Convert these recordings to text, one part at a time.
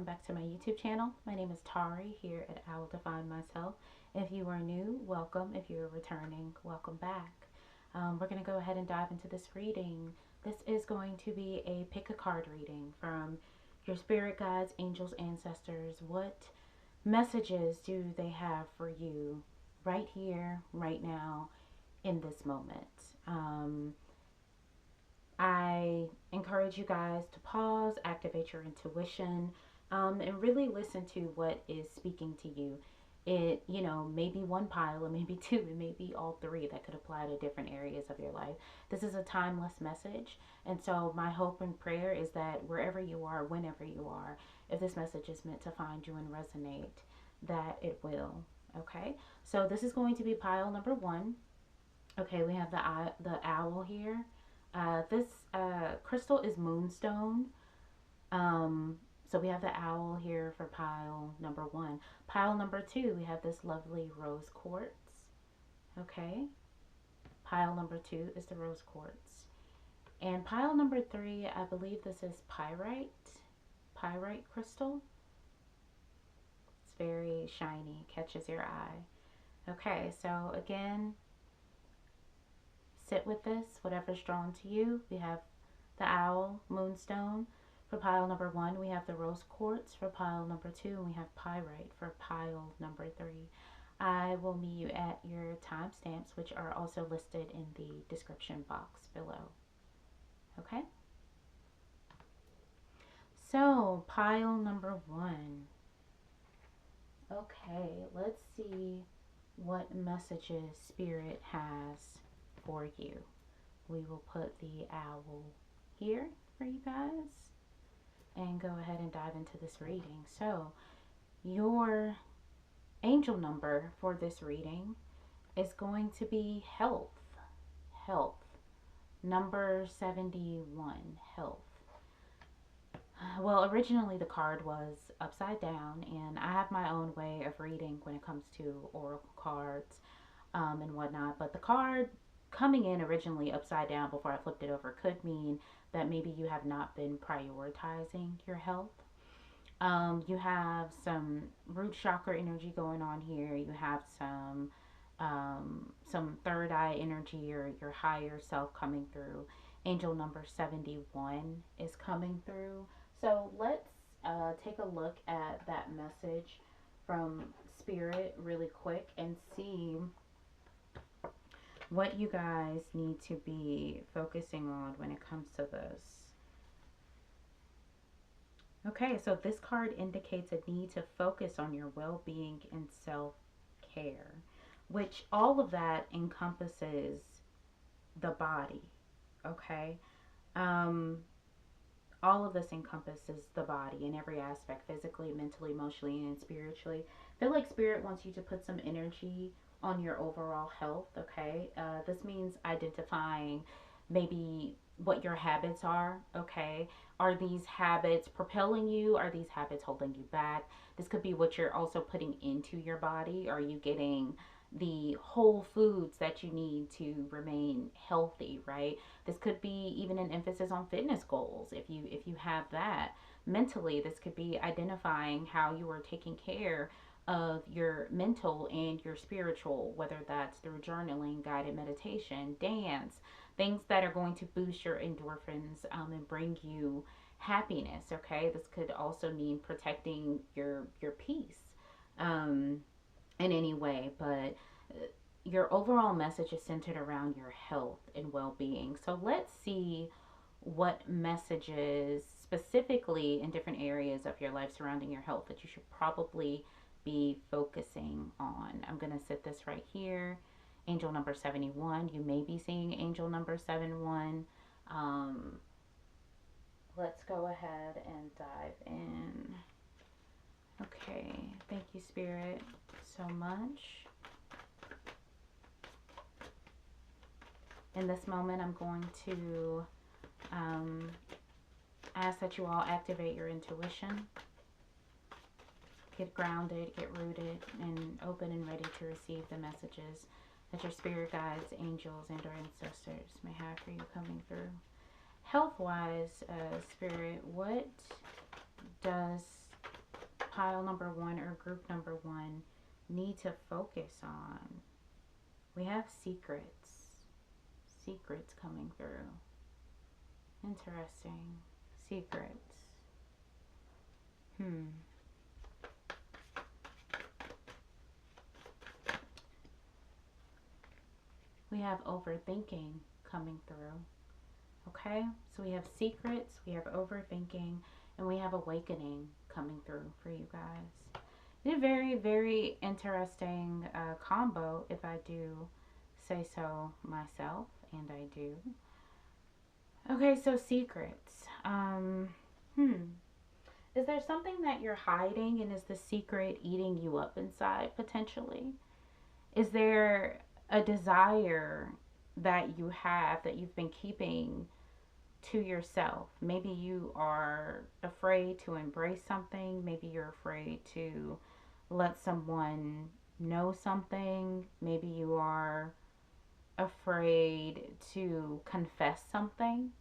back to my YouTube channel. My name is Tari here at I Will Define Myself. If you are new, welcome. If you're returning, welcome back. We're going to go ahead and dive into this reading. This is going to be a pick a card reading from your spirit guides, angels, ancestors. What messages do they have for you right here, right now, in this moment? I encourage you guys to pause, activate your intuition, and really listen to what is speaking to you. It, may be one pile, it may be two, it may be all three that could apply to different areas of your life. This is a timeless message. And so, my hope and prayer is that wherever you are, whenever you are, if this message is meant to find you and resonate, that it will. Okay, so this is going to be pile number one. Okay, we have the owl here. This crystal is moonstone. So we have the owl here for pile number one. Pile number two, we have this lovely rose quartz. Okay. Pile number two is the rose quartz. And pile number three, I believe this is pyrite. Pyrite crystal. It's very shiny, catches your eye. Okay, so again, sit with this, whatever's drawn to you. We have the owl, moonstone. For pile number one, we have the rose quartz. For pile number two, we have pyrite for pile number three. I will meet you at your timestamps, which are also listed in the description box below. Okay? So, pile number one. Okay, let's see what messages Spirit has for you. We will put the owl here for you guys and go ahead and dive into this reading. So, your angel number for this reading is going to be health. Health. Number 71, health. Well, originally the card was upside down, and I have my own way of reading when it comes to oracle cards and whatnot. But the card coming in originally upside down before I flipped it over could mean that maybe you have not been prioritizing your health. You have some root chakra energy going on here. You have some third eye energy or your higher self coming through. Angel number 71 is coming through. So let's take a look at that message from Spirit really quick and see what you guys need to be focusing on when it comes to this. Okay, so this card indicates a need to focus on your well-being and self-care, which all of that encompasses the body, okay? All of this encompasses the body in every aspect, physically, mentally, emotionally, and spiritually. I feel like Spirit wants you to put some energy on your overall health, okay? This means identifying maybe what your habits are, okay? Are these habits propelling you? Are these habits holding you back? This could be what you're also putting into your body. Are you getting the whole foods that you need to remain healthy, right? This could be even an emphasis on fitness goals. If you have that mentally, this could be identifying how you are taking care of your mental and your spiritual, whether that's through journaling, guided meditation, dance, things that are going to boost your endorphins and bring you happiness. Okay, this could also mean protecting your peace in any way, but your overall message is centered around your health and well-being. So let's see what messages specifically in different areas of your life surrounding your health that you should probably be focusing on. I'm going to set this right here. Angel number 71. You may be seeing angel number 71. Let's go ahead and dive in. Okay, thank you, Spirit, so much. In this moment, I'm going to ask that you all activate your intuition. Get grounded, get rooted, and open and ready to receive the messages that your spirit guides, angels, and our ancestors may have for you coming through. Health-wise, Spirit, what does pile number one or group number one need to focus on? We have secrets. Secrets coming through. Interesting. Secrets. Hmm. We have overthinking coming through. Okay? So we have secrets, we have overthinking, and we have awakening coming through for you guys. It's a very, very interesting combo, if I do say so myself, and I do. Okay, so secrets. Is there something that you're hiding, and is the secret eating you up inside potentially? Is there a desire that you have that you've been keeping to yourself? Maybe you are afraid to embrace something. Maybe you're afraid to let someone know something. Maybe you are afraid to confess something.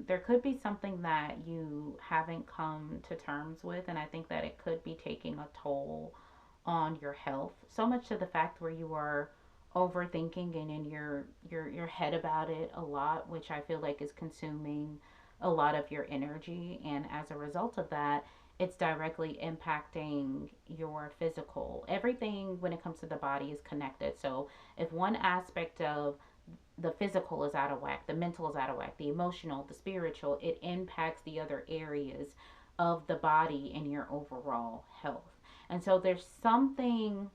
There could be something that you haven't come to terms with, and I think that it could be taking a toll on your health. So much to the fact where you are overthinking and in your head about it a lot, which I feel like is consuming a lot of your energy, and as a result of that, it's directly impacting your physical. Everything when it comes to the body is connected. So if one aspect of the physical is out of whack, the mental is out of whack, the emotional, the spiritual, it impacts the other areas of the body and your overall health. And so there's something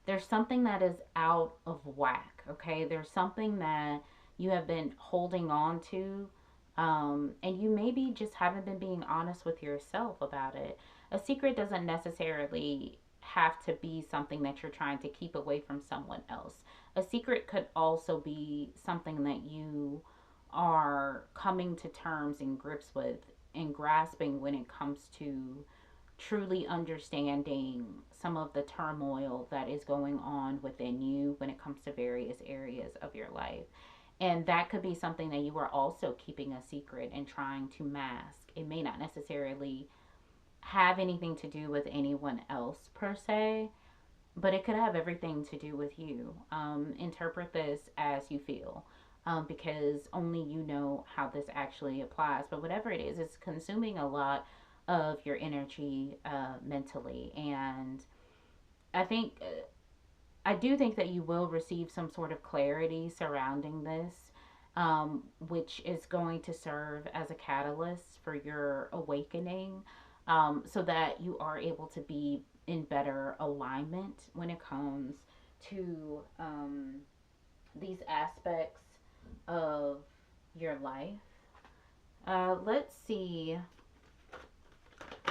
that is out of whack, okay? There's something that you have been holding on to, and you maybe just haven't been being honest with yourself about it. A secret doesn't necessarily have to be something that you're trying to keep away from someone else. A secret could also be something that you are coming to terms and grips with and grasping when it comes to truly understanding some of the turmoil that is going on within you when it comes to various areas of your life. And that could be something that you are also keeping a secret and trying to mask. It may not necessarily have anything to do with anyone else per se, but it could have everything to do with you. Interpret this as you feel. Because only you know how this actually applies. But whatever it is, it's consuming a lot of your energy mentally. And I think, I do think that you will receive some sort of clarity surrounding this, which is going to serve as a catalyst for your awakening, so that you are able to be in better alignment when it comes to these aspects of your life. Let's see.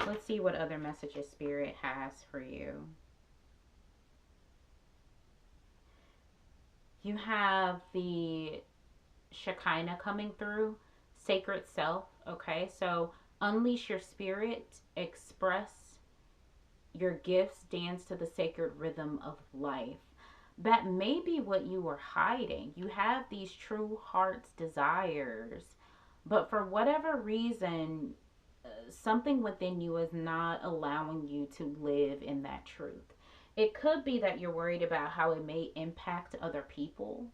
Let's see what other messages Spirit has for you. You have the Shekinah coming through, sacred self. Okay, so unleash your spirit, express your gifts, dance to the sacred rhythm of life. That may be what you were hiding. You have these true heart's desires, but for whatever reason, something within you is not allowing you to live in that truth. It could be that you're worried about how it may impact other people.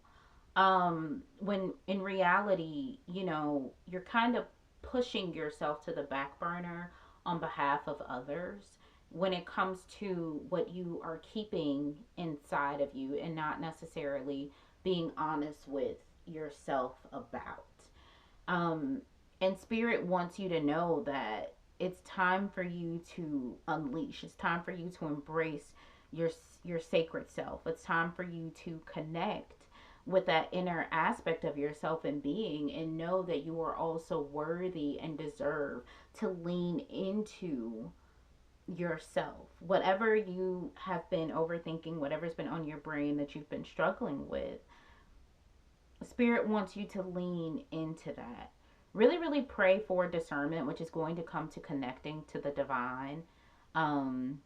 When in reality, you're kind of pushing yourself to the back burner on behalf of others when it comes to what you are keeping inside of you and not necessarily being honest with yourself about. Um, and Spirit wants you to know that it's time for you to unleash. It's time for you to embrace your your sacred self. It's time for you to connect with that inner aspect of yourself and being, and know that you are also worthy and deserve to lean into yourself. Whatever you have been overthinking, whatever's been on your brain that you've been struggling with, Spirit wants you to lean into that. Really, really pray for discernment, which is going to come to connecting to the divine. Um,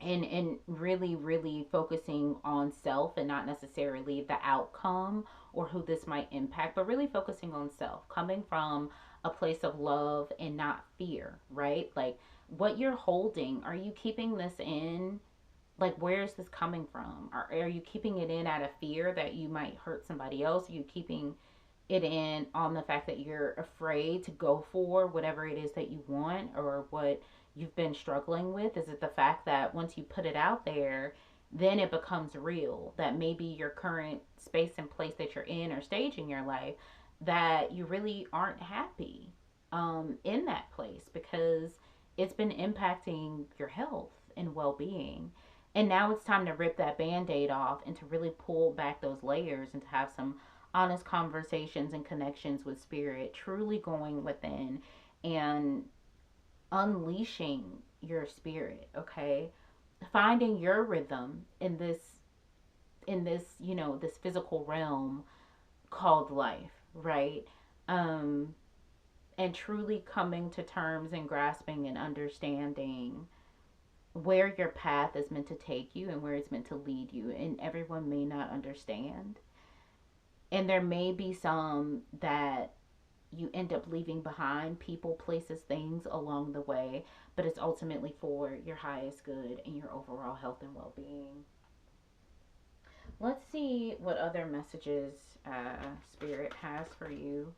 and really, really focusing on self and not necessarily the outcome or who this might impact, but really focusing on self, coming from a place of love and not fear, right? Like what you're holding. Are you keeping this in? Like, where is this coming from? Are you keeping it in out of fear that you might hurt somebody else? Are you keeping it in on the fact that you're afraid to go for whatever it is that you want or what you've been struggling with? Is it the fact that once you put it out there, then it becomes real? That maybe your current space and place that you're in or stage in your life, that you really aren't happy in that place because it's been impacting your health and well being. And now it's time to rip that band aid off and to really pull back those layers and to have some honest conversations and connections with spirit, truly going within and unleashing your spirit, okay? Finding your rhythm in this, this physical realm called life, right? Um and truly coming to terms and grasping and understanding where your path is meant to take you and where it's meant to lead you. And everyone may not understand. And there may be some that you end up leaving behind, people, places, things along the way, but it's ultimately for your highest good and your overall health and well being. Let's see what other messages Spirit has for you.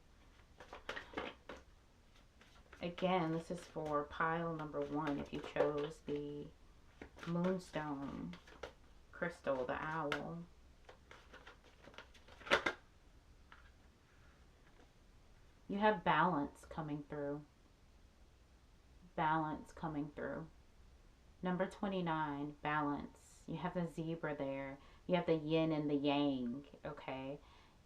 Again, this is for pile number 1 if you chose the moonstone crystal, the owl. You have balance coming through. Balance coming through. Number 29, balance. You have the zebra there. You have the yin and the yang, okay?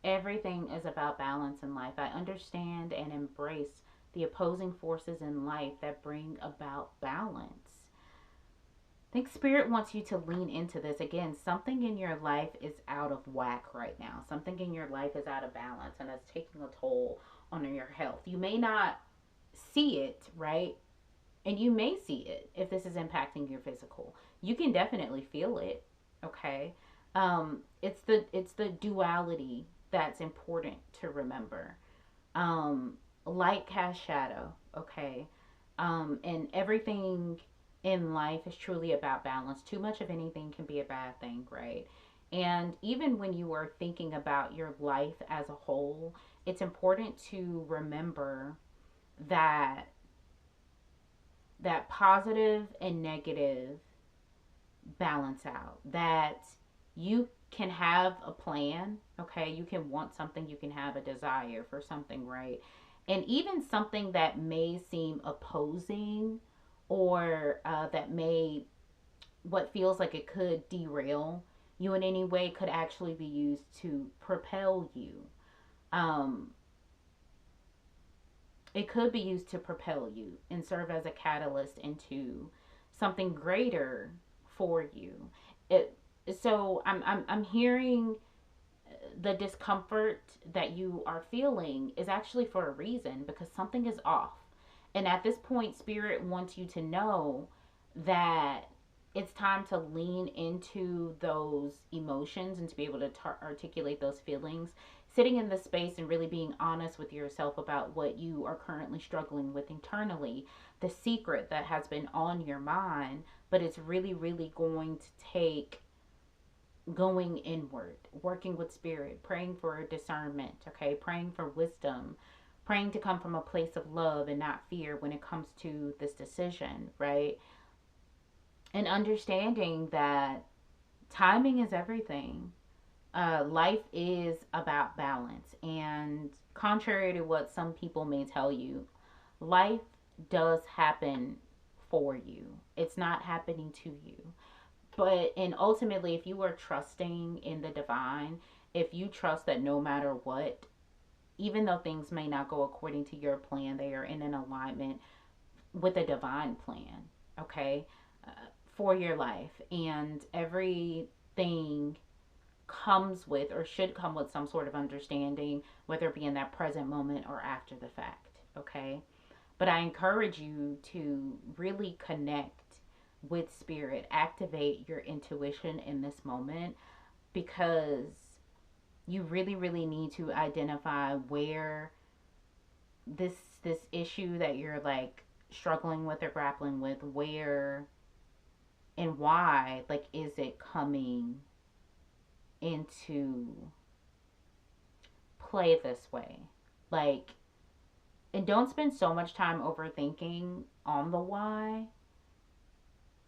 Everything is about balance in life. I understand and embrace the opposing forces in life that bring about balance. I think Spirit wants you to lean into this. Again, something in your life is out of whack right now. Something in your life is out of balance and it's taking a toll on your health. You may not see it, right? And you may see it if this is impacting your physical. You can definitely feel it, okay? It's the duality that's important to remember. Light casts shadow, okay? And everything in life is truly about balance. Too much of anything can be a bad thing, right? And even when you are thinking about your life as a whole, it's important to remember that positive and negative balance out. That you can have a plan, okay? You can want something, you can have a desire for something, right? And even something that may seem opposing or that may, what feels like it could derail you in any way, could actually be used to propel you. Um, it could be used to propel you and serve as a catalyst into something greater for you. It, so I'm hearing the discomfort that you are feeling is actually for a reason because something is off. And at this point, Spirit wants you to know that it's time to lean into those emotions and to be able to articulate those feelings. Sitting in the space and really being honest with yourself about what you are currently struggling with internally, the secret that has been on your mind, but it's really, really going to take going inward, working with spirit, praying for discernment, okay, praying for wisdom, praying to come from a place of love and not fear when it comes to this decision, right? And understanding that timing is everything. Life is about balance. And contrary to what some people may tell you, life does happen for you, it's not happening to you. But, and ultimately, if you are trusting in the divine, if you trust that no matter what, even though things may not go according to your plan, they are in an alignment with a divine plan, okay, uh, for your life. And everything comes with or should come with some sort of understanding, whether it be in that present moment or after the fact, okay? But I encourage you to really connect with spirit, activate your intuition in this moment because you really, really need to identify where this issue that you're like struggling with or grappling with, where and why, like, is it coming into play this way? Like, and don't spend so much time overthinking on the why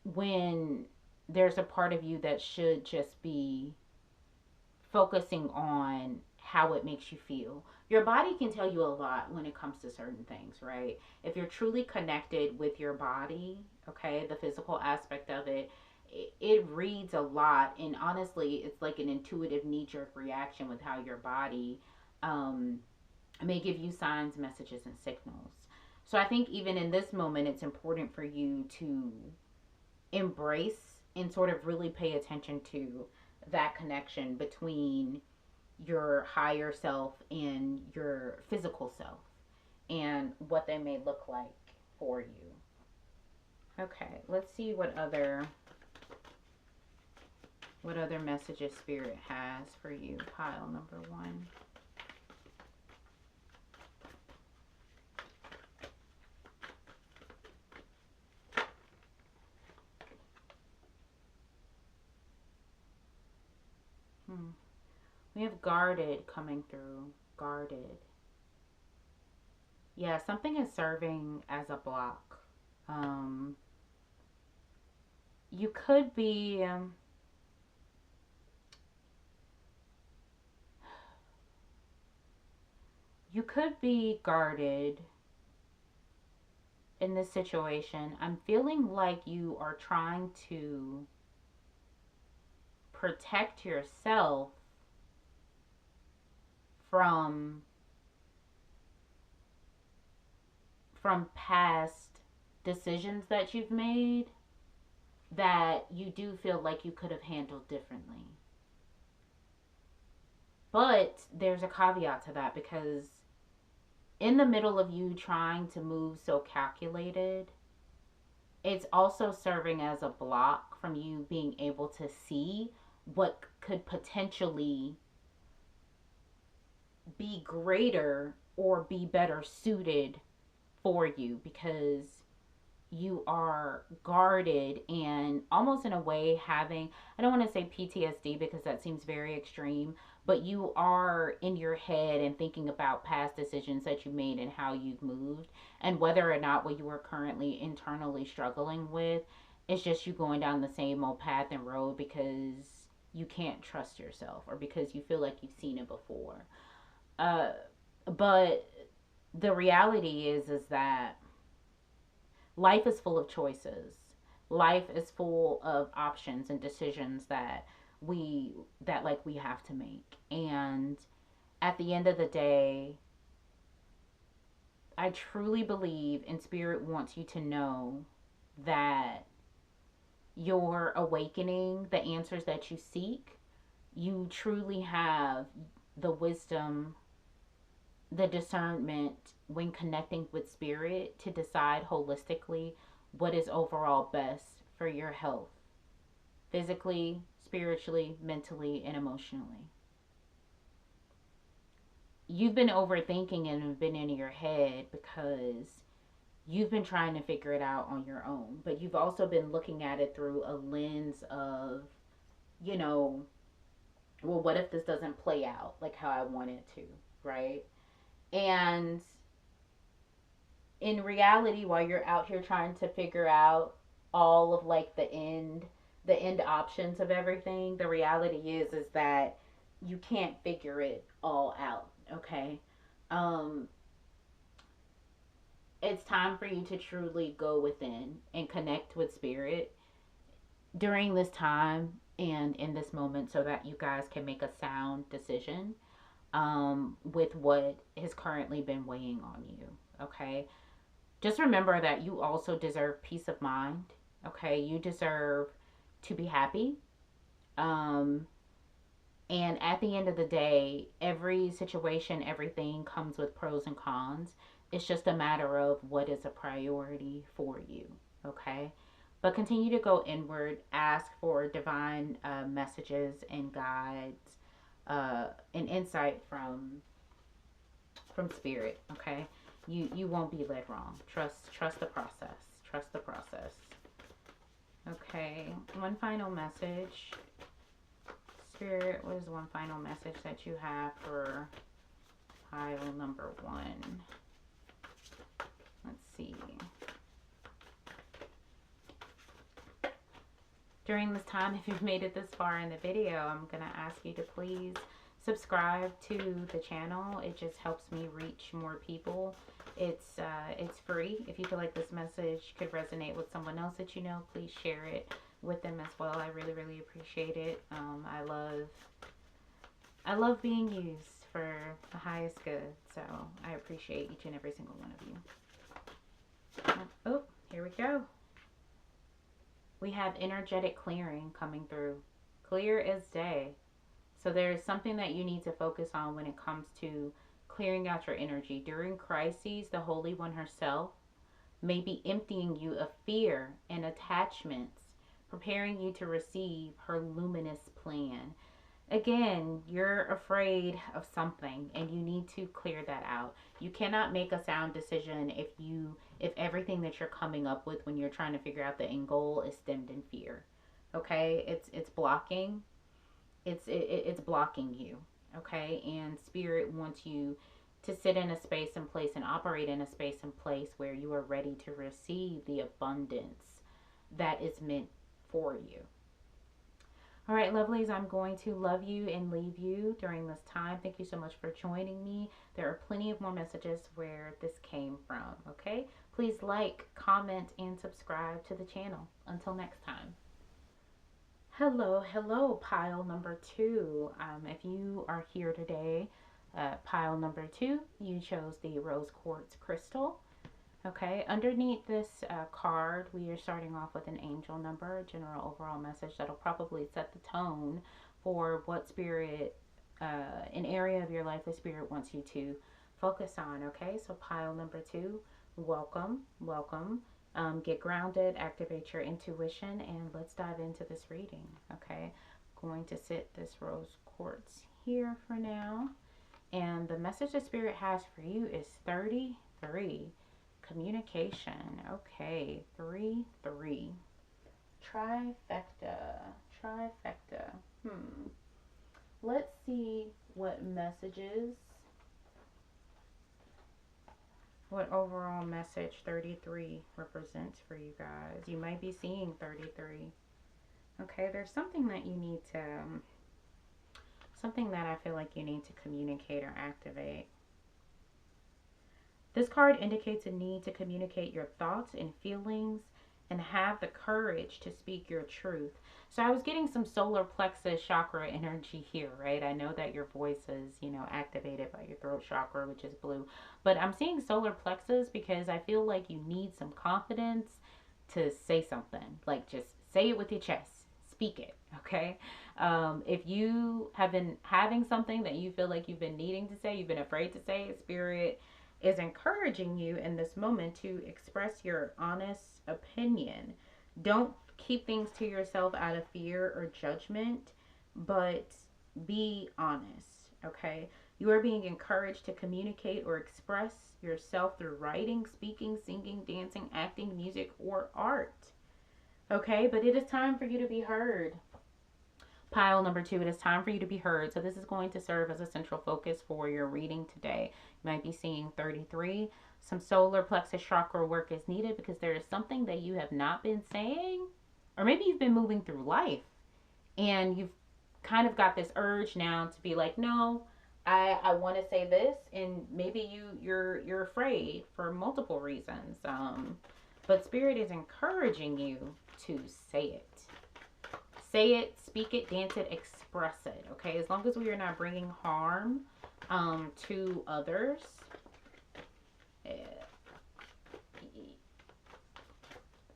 when there's a part of you that should just be focusing on how it makes you feel. Your body can tell you a lot when it comes to certain things, right? If you're truly connected with your body, okay, the physical aspect of it, it reads a lot. And honestly, it's like an intuitive knee jerk reaction with how your body um, may give you signs, messages, and signals. So I think even in this moment, it's important for you to embrace and sort of really pay attention to that connection between your higher self and your physical self and what they may look like for you. Okay, let's see what other messages spirit has for you. Pile number 1. Hmm. We have guarded coming through. Guarded. Yeah, something is serving as a block. Um, you could be you could be guarded in this situation. I'm feeling like you are trying to protect yourself from past decisions that you've made that you do feel like you could have handled differently. But there's a caveat to that, because in the middle of you trying to move so calculated, it's also serving as a block from you being able to see what could potentially be greater or be better suited for you, because you are guarded and almost in a way having, I don't want to say PTSD because that seems very extreme, but you are in your head and thinking about past decisions that you made and how you've moved, and whether or not what you are currently internally struggling with is just you going down the same old path and road because you can't trust yourself or because you feel like you've seen it before. uh but the reality is that life is full of choices. Life is full of options and decisions that we have to make. And at the end of the day, I truly believe, and spirit wants you to know that your awakening, the answers that you seek, you truly have the wisdom, the discernment when connecting with spirit to decide holistically what is overall best for your health, physically, spiritually, mentally, and emotionally. You've been overthinking and have been in your head because you've been trying to figure it out on your own, but you've also been looking at it through a lens of, you know, well, what if this doesn't play out like how I want it to, right? And in reality, while you're out here trying to figure out all of like the end options of everything, the reality is that you can't figure it all out. Okay. um it's time for you to truly go within and connect with spirit during this time and in this moment, so that you guys can make a sound decision with what has currently been weighing on you. Okay. Just remember that you also deserve peace of mind. Okay. You deserve to be happy. Um, and at the end of the day, every situation, everything comes with pros and cons. It's just a matter of what is a priority for you. Okay. But continue to go inward, ask for divine messages and guides and insight from spirit. Okay. You won't be led wrong. Trust the process. Trust the process. Okay, one final message. Spirit, what is one final message that you have for pile number 1? Let's see. During this time, if you've made it this far in the video, I'm going to ask you to please subscribe to the channel. It just helps me reach more people. It's free. If you feel like this message could resonate with someone else that you know, please share it with them as well. I really, really appreciate it. I love being used for the highest good. So I appreciate each and every single one of you. Oh, here we go. We have energetic clearing coming through. Clear as day. So there's something that you need to focus on when it comes to clearing out your energy. During crises, the Holy One herself may be emptying you of fear and attachments, preparing you to receive her luminous plan. Again, you're afraid of something and you need to clear that out. You cannot make a sound decision if everything that you're coming up with when you're trying to figure out the end goal is stemmed in fear. Okay? It's blocking. It's blocking you. Okay? And Spirit wants you to sit in a space and place and operate in a space and place where you are ready to receive the abundance that is meant for you. All right, lovelies, I'm going to love you and leave you during this time. Thank you so much for joining me. There are plenty of more messages where this came from, okay? Please like, comment, and subscribe to the channel. Until next time. Hello, hello, pile number 2. If you are here today, pile number 2, you chose the rose quartz crystal. Okay, underneath this card, we are starting off with an angel number, a general overall message that'll probably set the tone for what Spirit, an area of your life that Spirit wants you to focus on. Okay, so pile number 2, welcome, welcome. Get grounded, activate your intuition, and let's dive into this reading. Okay, I'm going to sit this rose quartz here for now. And the message that Spirit has for you is 33. Communication. Okay, 3. Trifecta. Let's see what messages, what overall message 33 represents for you guys. You might be seeing 33. Okay, there's something that you need to, something that I feel like you need to communicate or activate. This card indicates a need to communicate your thoughts and feelings and have the courage to speak your truth. So I was getting some solar plexus chakra energy here, right? I know that your voice is, activated by your throat chakra, which is blue. But I'm seeing solar plexus because I feel like you need some confidence to say something. Like, just say it with your chest. Speak it, okay? If you have been having something that you feel like you've been needing to say, you've been afraid to say it, Spirit is encouraging you in this moment to express your honest opinion. Don't keep things to yourself out of fear or judgment, but be honest, okay? You are being encouraged to communicate or express yourself through writing, speaking, singing, dancing, acting, music, or art, okay? But it is time for you to be heard. Pile number 2, it is time for you to be heard. So this is going to serve as a central focus for your reading today. You might be seeing 33. Some solar plexus chakra work is needed because there is something that you have not been saying, or maybe you've been moving through life and you've kind of got this urge now to be like, no, I want to say this, and maybe you're afraid for multiple reasons. But Spirit is encouraging you to say it. Say it, speak it, dance it, express it, okay? As long as we are not bringing harm to others.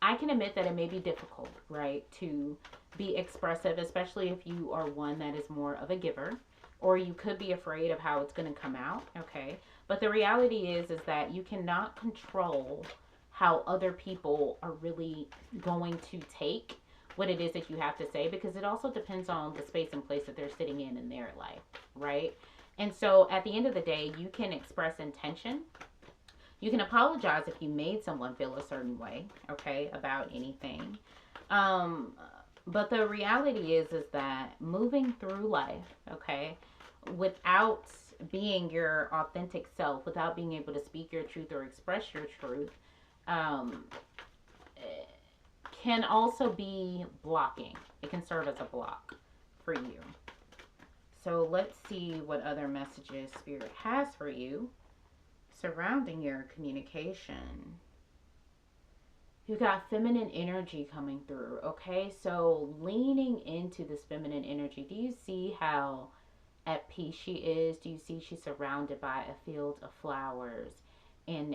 I can admit that it may be difficult, right, to be expressive, especially if you are one that is more of a giver, or you could be afraid of how it's going to come out, okay? But the reality is that you cannot control how other people are really going to take what it is that you have to say, because it also depends on the space and place that they're sitting in their life, right? And so at the end of the day, you can express intention. You can apologize if you made someone feel a certain way, okay, about anything. Um, but the reality is that moving through life, okay, without being your authentic self, without being able to speak your truth or express your truth, um, can also be blocking. It can serve as a block for you. So let's see what other messages Spirit has for you surrounding your communication. You got feminine energy coming through, okay? So leaning into this feminine energy, do you see how at peace she is? Do you see she's surrounded by a field of flowers and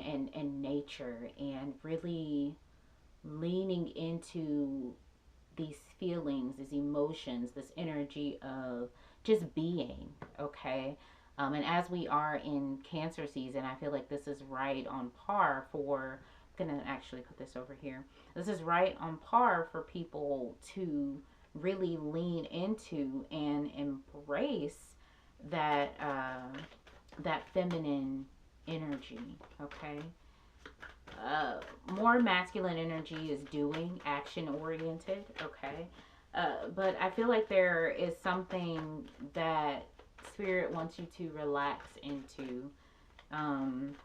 nature, and really leaning into these feelings, these emotions, this energy of just being, okay? And as we are in Cancer season, I feel like this is right on par for. I'm gonna actually put this over here. This is right on par for people to really lean into and embrace that that feminine energy. Okay, more masculine energy is doing, action oriented, okay? But I feel like there is something that Spirit wants you to relax into um,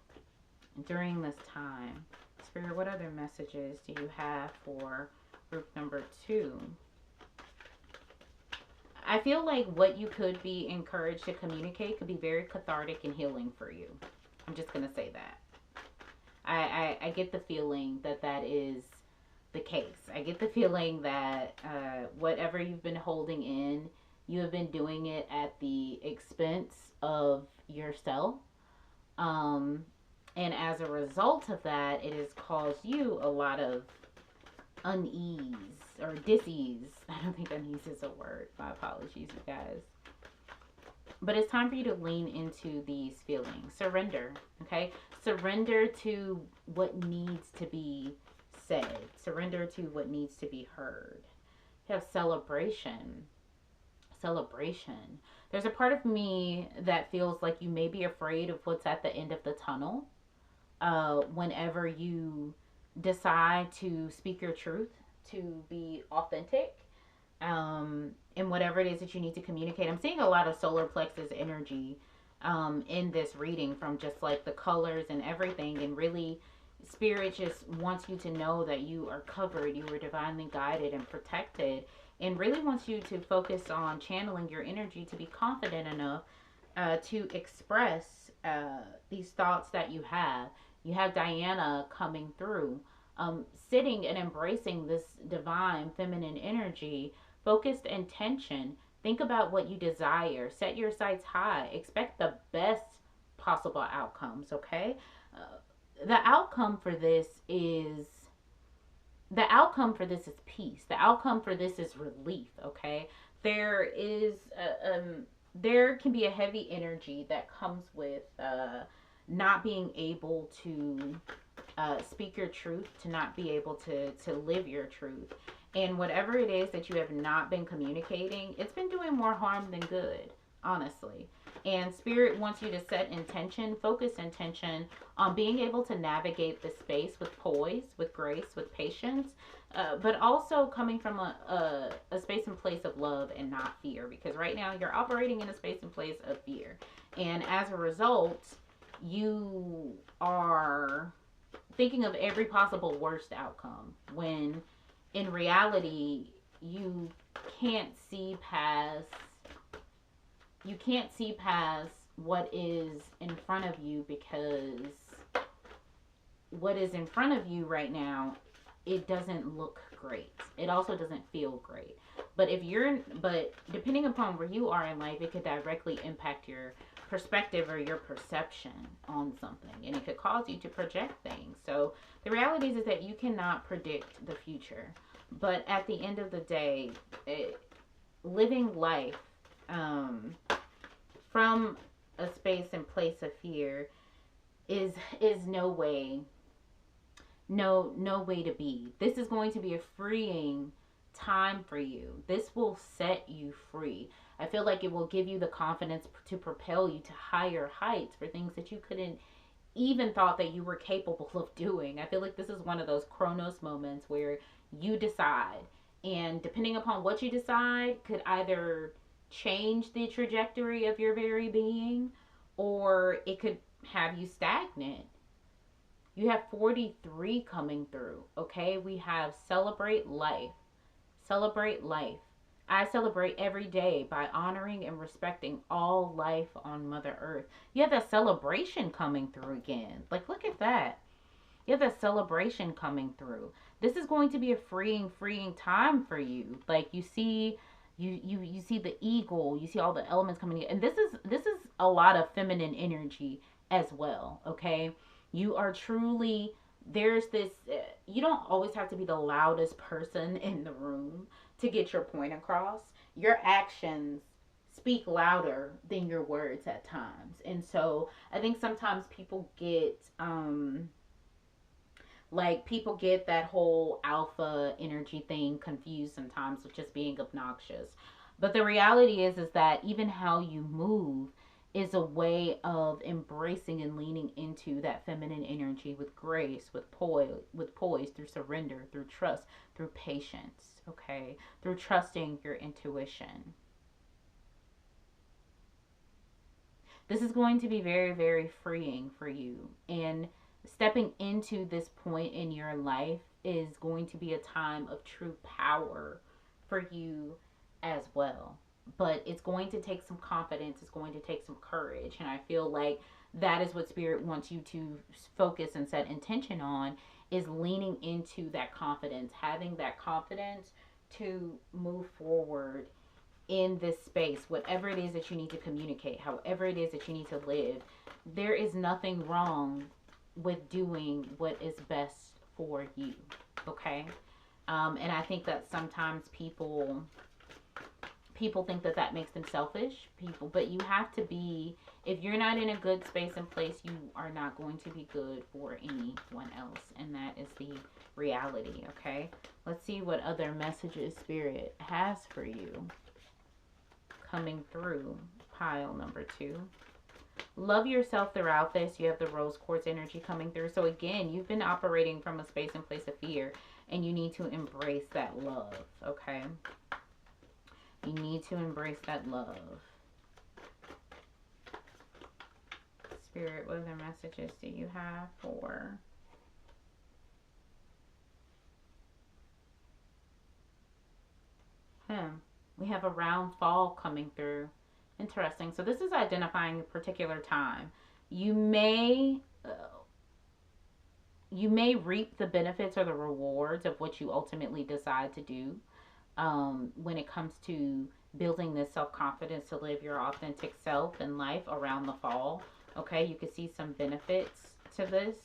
during this time. Spirit, what other messages do you have for group number 2? I feel like what you could be encouraged to communicate could be very cathartic and healing for you. I'm just going to say that. I get the feeling that that is the case. I get the feeling that whatever you've been holding in, you have been doing it at the expense of yourself. Um, and as a result of that, it has caused you a lot of unease or dis-ease. I don't think unease is a word. My apologies, you guys. But it's time for you to lean into these feelings. Surrender, okay? Surrender to what needs to be said. Surrender to what needs to be heard. You have celebration. Celebration. There's a part of me that feels like you may be afraid of what's at the end of the tunnel whenever you decide to speak your truth, to be authentic, and whatever it is that you need to communicate. I'm seeing a lot of solar plexus energy in this reading, from just like the colors and everything. And really, Spirit just wants you to know that you are covered, you are divinely guided and protected, and really wants you to focus on channeling your energy to be confident enough to express these thoughts that you have. You have Diana coming through, sitting and embracing this divine feminine energy, focused intention. Think about what you desire. Set your sights high. Expect the best possible outcomes, okay? The outcome for this is the outcome for this is peace. The outcome for this is relief, okay? There is there can be a heavy energy that comes with not being able to speak your truth, to not be able to live your truth. And whatever it is that you have not been communicating, it's been doing more harm than good, honestly. And Spirit wants you to set intention, focus intention on being able to navigate the space with poise, with grace, with patience, but also coming from a space and place of love and not fear. Because right now you're operating in a space and place of fear. And as a result, you are thinking of every possible worst outcome, when in reality you can't see past what is in front of you, because what is in front of you right now, it doesn't look great. It also doesn't feel great. But depending upon where you are in life, it could directly impact your perspective or your perception on something, and it could cause you to project things. So the reality is that you cannot predict the future, but at the end of the day, living life from a space and place of fear is no way to be. This is going to be a freeing time for you. This will set you free. I feel like it will give you the confidence to propel you to higher heights for things that you couldn't even thought that you were capable of doing. I feel like this is one of those Chronos moments where you decide, and depending upon what you decide, could either change the trajectory of your very being, or it could have you stagnant. You have 43 coming through, okay? We have celebrate life. Celebrate life. I celebrate every day by honoring and respecting all life on Mother Earth. You have that celebration coming through again. Like, look at that. You have that celebration coming through. This is going to be a freeing time for you. Like, you see the eagle, you see all the elements coming in, and this is a lot of feminine energy as well, okay? You are truly, there's this, you don't always have to be the loudest person in the room to get your point across. Your actions speak louder than your words at times. And so I think sometimes people get like, people get that whole alpha energy thing confused sometimes with just being obnoxious. But the reality is that even how you move is a way of embracing and leaning into that feminine energy with grace, with poise, through surrender, through trust, through patience, okay? Through trusting your intuition. This is going to be very, very freeing for you. And stepping into this point in your life is going to be a time of true power for you as well. But it's going to take some confidence, it's going to take some courage. And I feel like that is what Spirit wants you to focus and set intention on, is leaning into that confidence, having that confidence to move forward in this space, whatever it is that you need to communicate, however it is that you need to live. There is nothing wrong with doing what is best for you, okay? And I think that sometimes people think that that makes them selfish people, but you have to be, if you're not in a good space and place, you are not going to be good for anyone else, and that is the reality, okay? Let's see what other messages Spirit has for you coming through pile number 2. Love yourself throughout this. You have the rose quartz energy coming through. So again, you've been operating from a space and place of fear, and you need to embrace that love, okay? You need to embrace that love. Spirit, what other messages do you have for him? We have a round fall coming through. Interesting. So this is identifying a particular time. You may reap the benefits or the rewards of what you ultimately decide to do, when it comes to building this self-confidence to live your authentic self in life around the fall. Okay, you can see some benefits to this,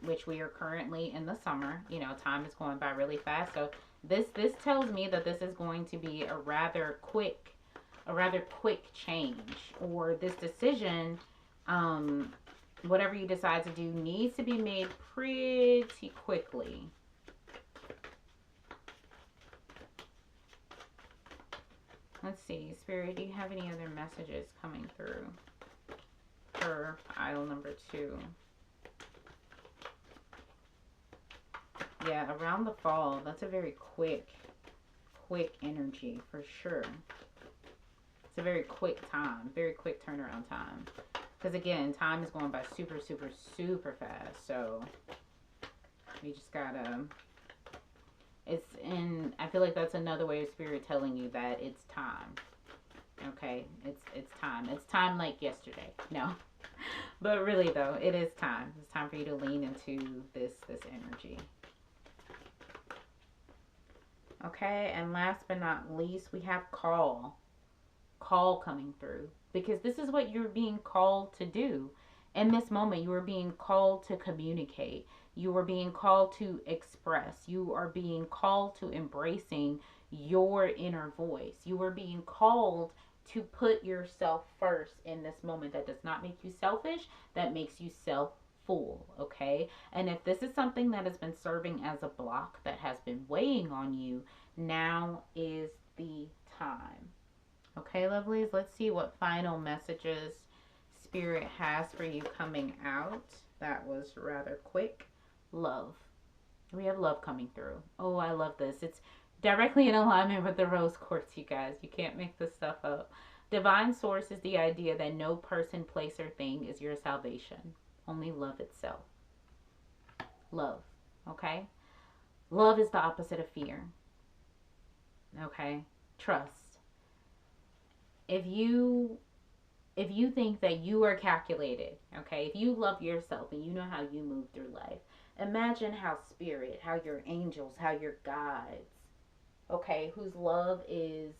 which we are currently in the summer. You know, time is going by really fast. So this tells me that this is going to be a rather quick change, or this decision, whatever you decide to do, needs to be made pretty quickly. Let's see, Spirit, do you have any other messages coming through for pile number 2? Yeah, around the fall, that's a very quick energy for sure. It's a very quick time, very quick turnaround time. Because again, time is going by super, super, super fast. So you just gotta, I feel like that's another way of Spirit telling you that it's time. Okay, it's time. It's time like yesterday. No. But really though, it is time. It's time for you to lean into this energy. Okay, and last but not least, we have call coming through, because this is what you're being called to do. In this moment, you are being called to communicate. You are being called to express. You are being called to embracing your inner voice. You are being called to put yourself first in this moment. That does not make you selfish. That makes you full, okay? And if this is something that has been serving as a block, that has been weighing on you, now is the time. Okay, lovelies, let's see what final messages Spirit has for you coming out, that was rather quick. Love. We have love coming through. Oh, I love this. It's directly in alignment with the rose quartz, you guys. You can't make this stuff up. Divine source is the idea that no person, place, or thing is your salvation. Only love itself. Love. Okay? Love is the opposite of fear. Okay? Trust. If you think that you are calculated, okay, if you love yourself and you know how you move through life, imagine how spirit, how your angels, how your guides, okay, whose love is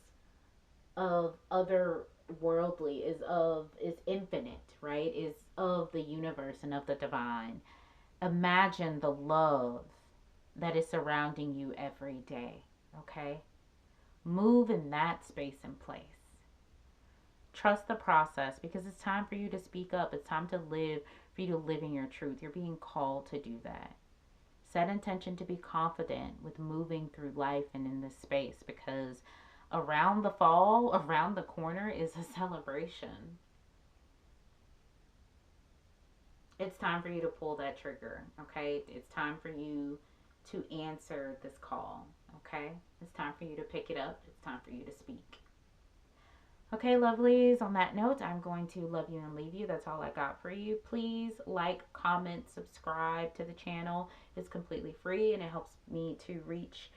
of otherworldly, is infinite, right? Is of the universe and of the divine. Imagine the love that is surrounding you every day, okay? Move in that space and place. Trust the process because it's time for you to speak up. It's time to live, for you to live in your truth. You're being called to do that. Set intention to be confident with moving through life and in this space because around the fall, around the corner is a celebration. It's time for you to pull that trigger, okay? It's time for you to answer this call, okay? It's time for you to pick it up. It's time for you to speak. Okay, lovelies, on that note, I'm going to love you and leave you. That's all I got for you. Please like, comment, subscribe to the channel. It's completely free and it helps me to reach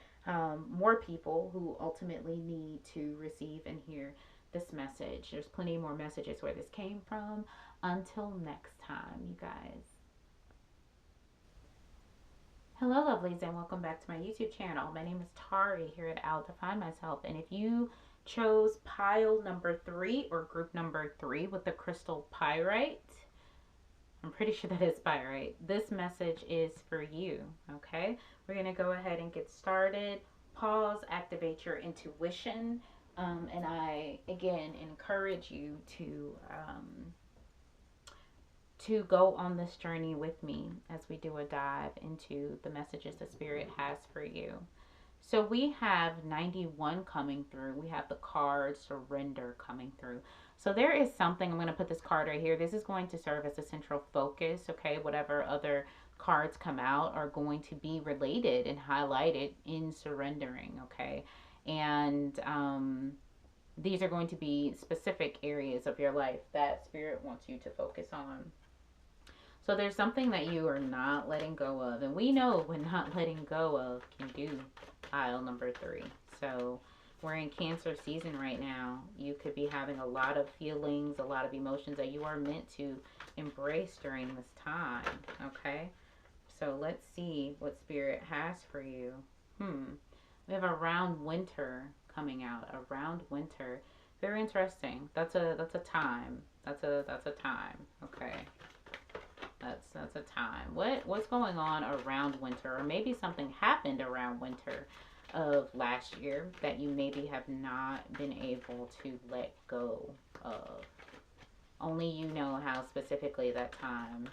more people who ultimately need to receive and hear this message. There's plenty more messages where this came from. Until next time, you guys. Hello, lovelies, and welcome back to my YouTube channel. My name is Tari here at I'll Define Myself. And if you chose pile number 3 or group number 3 with the crystal pyrite, I'm pretty sure that is pyrite, this message is for you, okay? We're going to go ahead and get started. Pause, activate your intuition, and I, again, encourage you to go on this journey with me as we do a dive into the messages the Spirit has for you. So we have 91 coming through. We have the card surrender coming through. So there is something, I'm going to put this card right here. This is going to serve as a central focus, okay? Whatever other cards come out are going to be related and highlighted in surrendering, okay? And these are going to be specific areas of your life that Spirit wants you to focus on. So there's something that you are not letting go of. And we know what not letting go of can do. Pile number 3. So we're in Cancer season right now. You could be having a lot of feelings, a lot of emotions that you are meant to embrace during this time. Okay? So let's see what Spirit has for you. We have Around Winter coming out. Around Winter. Very interesting. That's a time. That's a time. Okay. That's a time. What's going on around winter? Or maybe something happened around winter of last year that you maybe have not been able to let go of. Only you know how specifically that time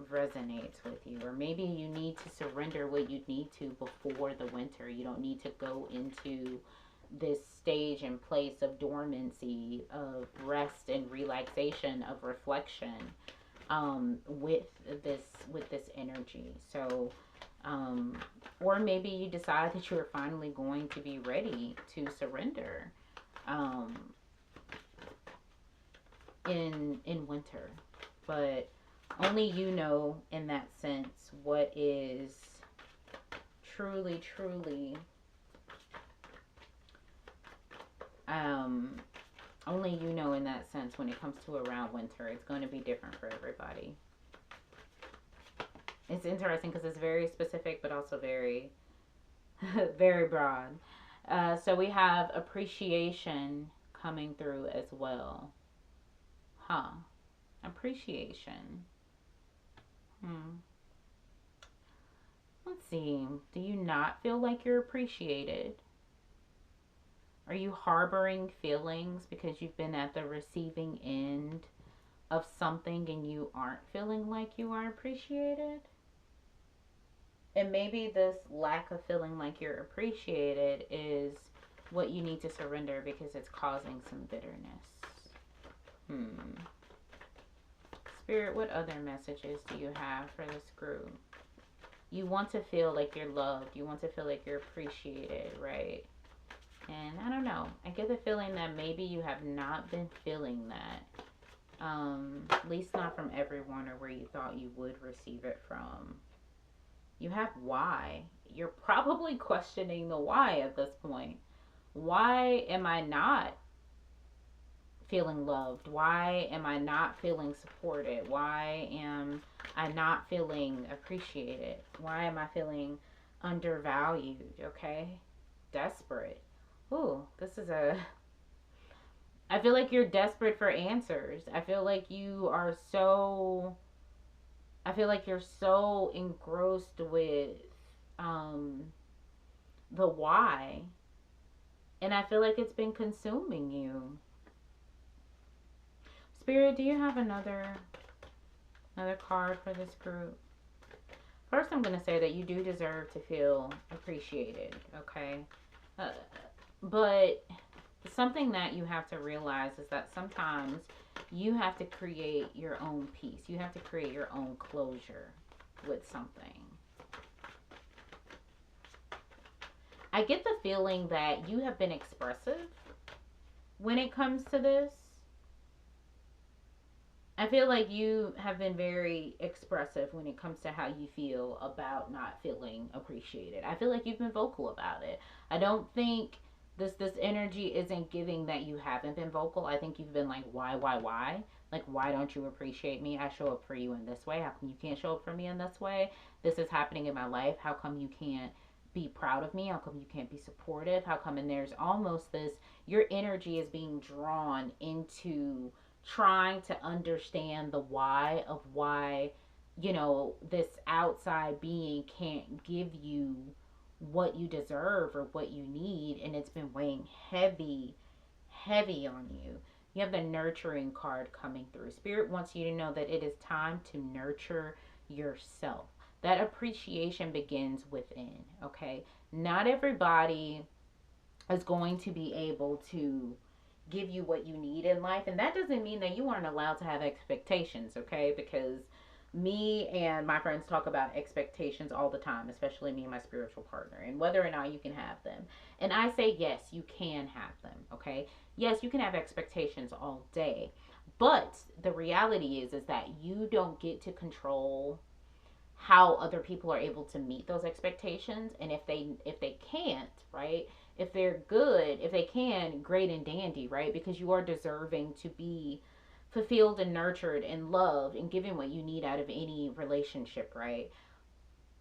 resonates with you. Or maybe you need to surrender what you need to before the winter. You don't need to go into this stage and place of dormancy, of rest and relaxation, of reflection. With this energy. So or maybe you decide that you're finally going to be ready to surrender in winter, but only you know in that sense what is truly only you know in that sense when it comes to around winter. It's going to be different for everybody. It's interesting because it's very specific but also very, very broad. So we have appreciation coming through as well. Appreciation. Let's see. Do you not feel like you're appreciated? Are you harboring feelings because you've been at the receiving end of something and you aren't feeling like you are appreciated? And maybe this lack of feeling like you're appreciated is what you need to surrender because it's causing some bitterness. Spirit, what other messages do you have for this group? You want to feel like you're loved. You want to feel like you're appreciated, right? And I don't know. I get the feeling that maybe you have not been feeling that. At least not from everyone or where you thought you would receive it from. You have why. You're probably questioning the why at this point. Why am I not feeling loved? Why am I not feeling supported? Why am I not feeling appreciated? Why am I feeling undervalued? Okay? Desperate. Ooh, this is a. I feel like you're desperate for answers. I feel like you are so. I feel like you're so engrossed with um, the why. And I feel like it's been consuming you. Spirit, do you have another card for this group? First, I'm going to say that you do deserve to feel appreciated, okay? Uh, but something that you have to realize is that sometimes you have to create your own peace. You have to create your own closure with something. I get the feeling that you have been expressive when it comes to this. I feel like you have been very expressive when it comes to how you feel about not feeling appreciated. I feel like you've been vocal about it. I don't think this energy isn't giving that you haven't been vocal. I think you've been like, why? Like, why don't you appreciate me? I show up for you in this way. How come you can't show up for me in this way? This is happening in my life. How come you can't be proud of me? How come you can't be supportive? How come? And there's almost this, your energy is being drawn into trying to understand the why of why, this outside being can't give you what you deserve or what you need, and it's been weighing heavy on you. You have the nurturing card coming through. Spirit wants you to know that it is time to nurture yourself. That appreciation begins within, okay? Not everybody is going to be able to give you what you need in life, and that doesn't mean that you aren't allowed to have expectations, okay? Because me and my friends talk about expectations all the time, especially me and my spiritual partner, and whether or not you can have them. And I say yes, you can have them, okay? Yes, you can have expectations all day, but the reality is that you don't get to control how other people are able to meet those expectations. And if they can't, right, if they're good, if they can, great and dandy, right? Because you are deserving to be fulfilled and nurtured and loved and given what you need out of any relationship, right?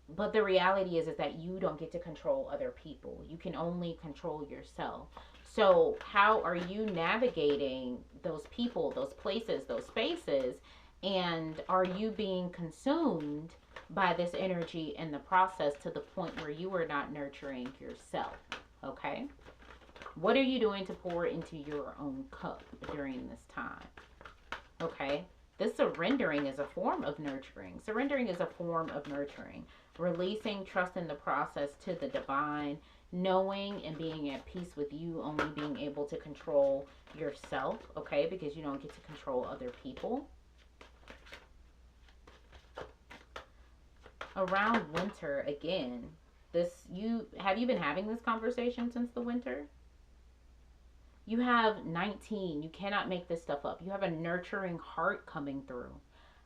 But the reality is that you don't get to control other people. You can only control yourself. So how are you navigating those people, those places, those spaces? And are you being consumed by this energy in the process to the point where you are not nurturing yourself? Okay? What are you doing to pour into your own cup during this time? Okay? This surrendering is a form of nurturing. Surrendering is a form of nurturing. Releasing trust in the process to the divine, knowing and being at peace with you only being able to control yourself, okay? Because you don't get to control other people. Around winter, again, have you been having this conversation since the winter? You have 19. You cannot make this stuff up. You have a nurturing heart coming through.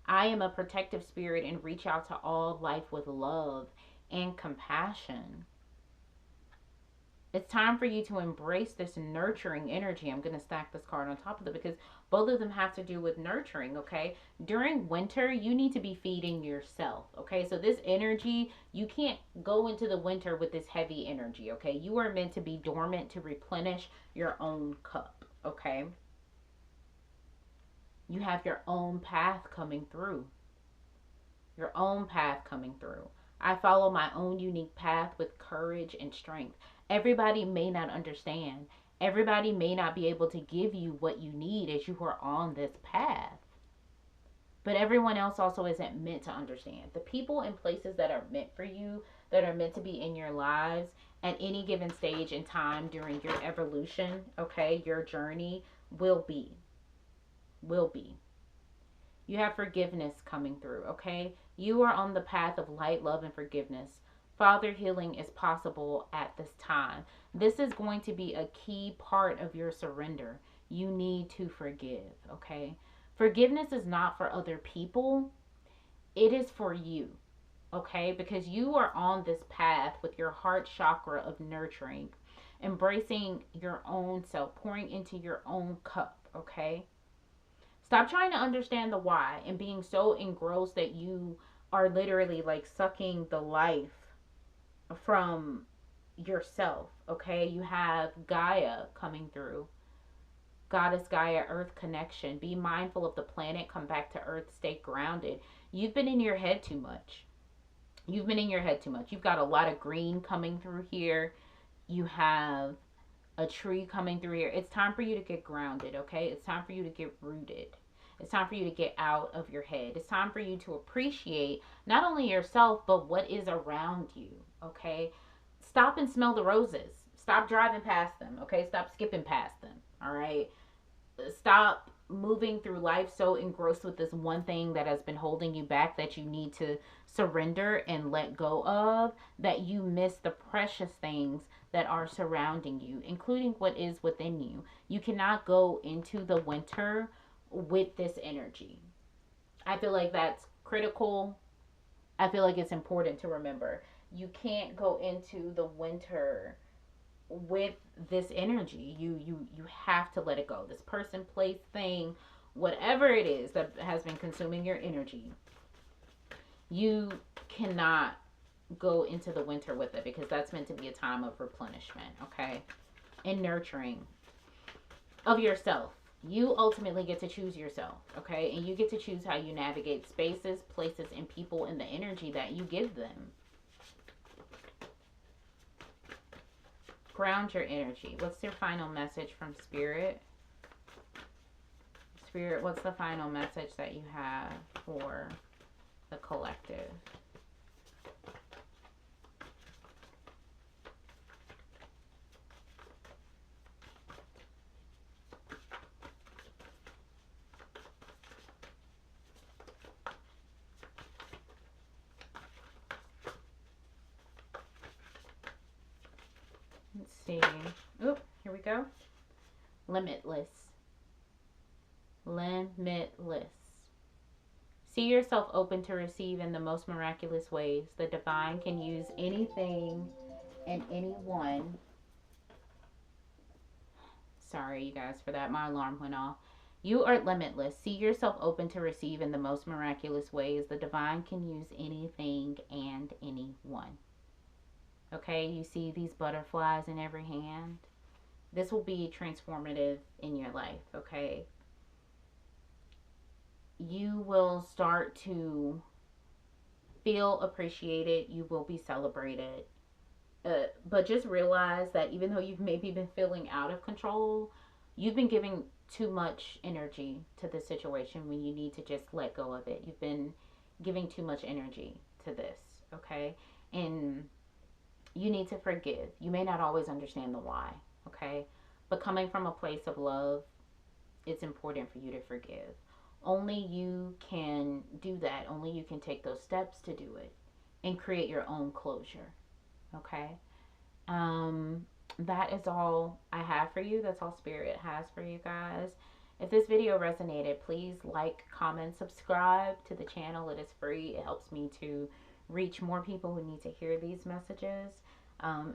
I am a protective spirit and reach out to all life with love and compassion. It's time for you to embrace this nurturing energy. I'm going to stack this card on top of it because both of them have to do with nurturing, okay? During winter, you need to be feeding yourself, okay? So this energy, you can't go into the winter with this heavy energy, okay? You are meant to be dormant to replenish your own cup, okay? You have your own path coming through. Your own path coming through. I follow my own unique path with courage and strength. Everybody may not understand. Everybody may not be able to give you what you need as you are on this path. But everyone else also isn't meant to understand. The people and places that are meant for you, that are meant to be in your lives at any given stage in time during your evolution, okay, your journey will be. You have forgiveness coming through, okay? You are on the path of light, love, and forgiveness. Father, healing is possible at this time. This is going to be a key part of your surrender. You need to forgive, okay? Forgiveness is not for other people, it is for you, okay? Because you are on this path with your heart chakra of nurturing, embracing your own self, pouring into your own cup, okay? Stop trying to understand the why and being so engrossed that you are literally like sucking the life from yourself, okay? You have Gaia coming through. Goddess Gaia Earth connection. Be mindful of the planet. Come back to Earth. Stay grounded. You've been in your head too much. You've been in your head too much. You've got a lot of green coming through here. You have a tree coming through here. It's time for you to get grounded, okay? It's time for you to get rooted. It's time for you to get out of your head. It's time for you to appreciate not only yourself, but what is around you, okay? Stop and smell the roses. Stop driving past them, okay? Stop skipping past them, all right? Stop moving through life so engrossed with this one thing that has been holding you back that you need to surrender and let go of, that you miss the precious things that are surrounding you, including what is within you. You cannot go into the winter with this energy. I feel like that's critical. I feel like it's important to remember. You can't go into the winter with this energy. You have to let it go. This person, place, thing, whatever it is that has been consuming your energy, you cannot go into the winter with it, because that's meant to be a time of replenishment, okay? And nurturing of yourself. You ultimately get to choose yourself, okay? And you get to choose how you navigate spaces, places, and people, and the energy that you give them. Ground your energy. What's your final message from Spirit? Spirit, what's the final message that you have for the collective? Let's see. Oop, here we go. Limitless. Limitless. See yourself open to receive in the most miraculous ways. The divine can use anything and anyone. Sorry, you guys, for that. My alarm went off. You are limitless. See yourself open to receive in the most miraculous ways. The divine can use anything and anyone. Okay, you see these butterflies in every hand? This will be transformative in your life, okay? You will start to feel appreciated. You will be celebrated. But just realize that even though you've maybe been feeling out of control, you've been giving too much energy to the situation when you need to just let go of it. You've been giving too much energy to this, okay? And you need to forgive. You may not always understand the why, okay? But coming from a place of love, it's important for you to forgive. Only you can do that. Only you can take those steps to do it and create your own closure, okay? That is all I have for you. That's all Spirit has for you guys. If this video resonated, please like, comment, subscribe to the channel. It is free. It helps me to reach more people who need to hear these messages.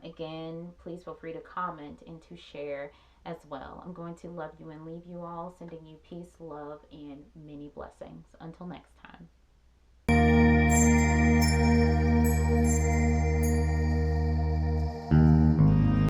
Again, please feel free to comment and to share as well. I'm going to love you and leave you all, sending you peace, love, and many blessings. Until next time.